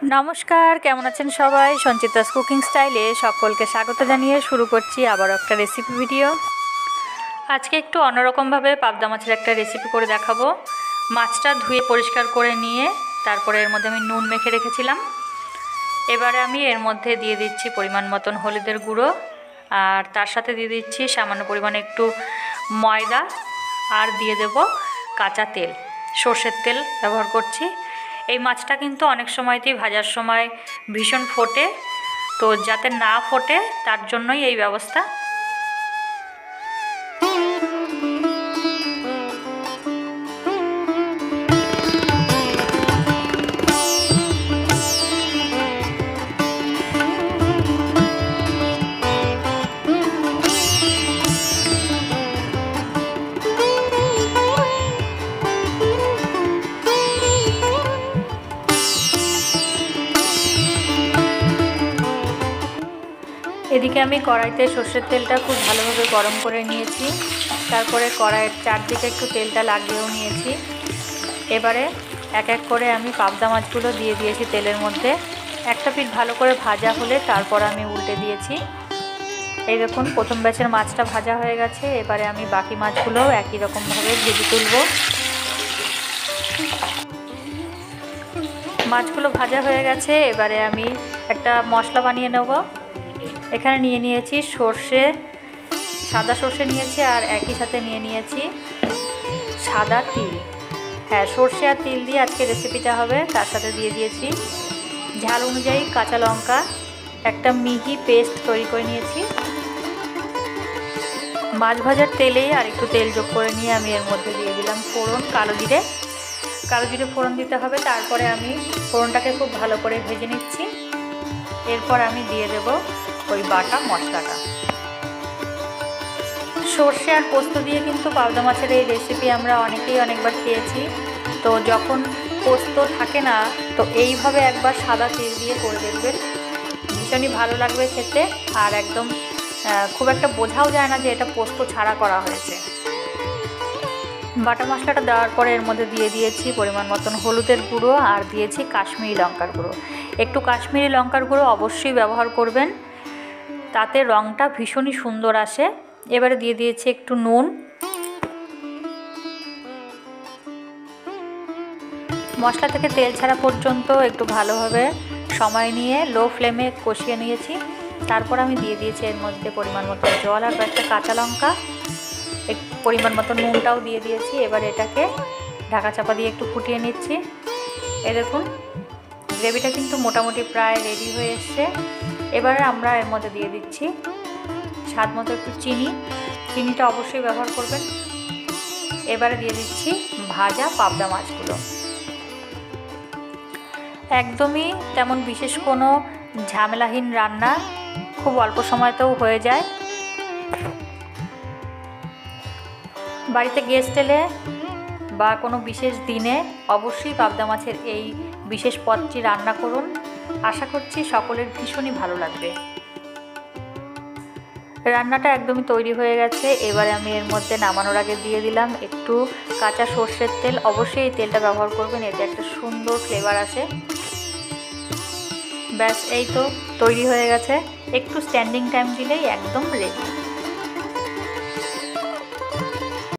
नमस्कार केमन आছেন সবাই সঞ্চিতাস কুকিং স্টাইলে সকলকে স্বাগত জানিয়ে শুরু করছি আবার একটা রেসিপি ভিডিও। আজকে একটু অন্যরকম ভাবে পাবদা মাছের একটা রেসিপি করে দেখাবো। মাছটা ধুয়ে পরিষ্কার করে নিয়ে তারপরে এর মধ্যে আমি নুন মেখে রেখেছিলাম। এবারে আমি এর মধ্যে দিয়ে দিচ্ছি পরিমাণ মতন হলুদের গুঁড়ো আর তার সাথে দিয়ে দিচ্ছি সামান্য পরিমাণে একটু ময়দা আর দিয়ে দেব কাঁচা তেল, সরষের তেল ব্যবহার করছি। এই মাছটা কিন্তু অনেক সময়তেই ভাজার সময় ভীষণ ফোটে, তো যাতে না ফোটে তার জন্যই এই ব্যবস্থা। এদিকে আমি কড়াইতে সর্ষের তেলটা খুব ভালোভাবে গরম করে নিয়েছি, তারপরে কড়াইয়ের চারদিকে একটু তেলটা লাগিয়েও নিয়েছি। এবারে এক এক করে আমি পাবদা মাছগুলো দিয়ে দিয়েছি তেলের মধ্যে। একটা পিঠ ভালো করে ভাজা হলে তারপর আমি উল্টে দিয়েছি। এই দেখুন প্রথম ব্যাচের মাছটা ভাজা হয়ে গেছে, এবারে আমি বাকি মাছগুলোও একই রকমভাবে ভেজে তুলব। মাছগুলো ভাজা হয়ে গেছে, এবারে আমি একটা মশলা বানিয়ে নেব। এখানে নিয়ে নিয়েছি সর্ষে, সাদা সর্ষে নিয়েছি আর একই সাথে নিয়ে নিয়েছি সাদা তিল। হ্যাঁ, সর্ষে আর তিল দিয়ে আজকে রেসিপিটা হবে। তার সাথে দিয়ে দিয়েছি ঝাল অনুযায়ী কাঁচা লঙ্কা, একটা মিহি পেস্ট তৈরি করে নিয়েছি। মাছ ভাজার তেলেই আর একটু তেল যোগ করে নিয়ে আমি এর মধ্যে দিয়ে দিলাম ফোড়ন, কালো জিরে ফোড়ন দিতে হবে। তারপরে আমি ফোড়নটাকে খুব ভালো করে ভেজে নিচ্ছি। এরপর আমি দিয়ে দেব ওই বাটা মশলাটা। সর্ষে আর পোস্ত দিয়ে কিন্তু পাবদা মাছের এই রেসিপি আমরা অনেকেই অনেকবার খেয়েছি। তো যখন পোস্ত থাকে না, তো এইভাবে একবার সাদা তিল দিয়ে করে দেখবেন, ভীষণই ভালো লাগবে খেতে। আর একদম খুব একটা বোঝাও যায় না যে এটা পোস্ত ছাড়া করা হয়েছে। বাটা মশলাটা দেওয়ার পরে এর মধ্যে দিয়ে দিয়েছি পরিমাণ মতন হলুদের গুঁড়ো আর দিয়েছি কাশ্মীরি লঙ্কার গুঁড়ো। একটু কাশ্মীরি লঙ্কার গুঁড়ো অবশ্যই ব্যবহার করবেন, তাতে রঙটা ভীষণই সুন্দর আসে। এবারে দিয়ে দিয়েছি একটু নুন। মশলা থেকে তেল ছাড়া পর্যন্ত একটু ভালোভাবে সময় নিয়ে লো ফ্লেমে কষিয়ে নিয়েছি। তারপর আমি দিয়ে দিয়েছি এর মধ্যে পরিমাণ মতো জল আর কয়েকটা কাঁচা লঙ্কা, পরিমাণ মতো নুনটাও দিয়ে দিয়েছি। এবার এটাকে ঢাকা চাপা দিয়ে একটু ফুটিয়ে নিচ্ছি। এই দেখুন গ্রেভিটা কিন্তু মোটামুটি প্রায় রেডি হয়ে এসছে। এবারে আমরা এর মধ্যে দিয়ে দিচ্ছি স্বাদ মতো একটু চিনিটা অবশ্যই ব্যবহার করবেন। এবারে দিয়ে দিচ্ছি ভাজা পাবদা মাছগুলো। একদমই তেমন বিশেষ কোনো ঝামেলাহীন রান্না, খুব অল্প সময়তেও হয়ে যায়। বাড়িতে গেস্ট এলে বা কোনো বিশেষ দিনে অবশ্যই পাবদা মাছের এই বিশেষ পদটি রান্না করুন। আশা করছি সকলের ভীষণই ভালো লাগবে। রান্নাটা একদমই তৈরি হয়ে গেছে। এবারে আমি এর মধ্যে নামানোর আগে দিয়ে দিলাম একটু কাঁচা সর্ষের তেল। অবশ্যই এই তেলটা ব্যবহার করবেন, এতে একটা সুন্দর ফ্লেভার আসে। ব্যাস এই তো তৈরি হয়ে গেছে। একটু স্ট্যান্ডিং টাইম দিলেই একদম রেডি।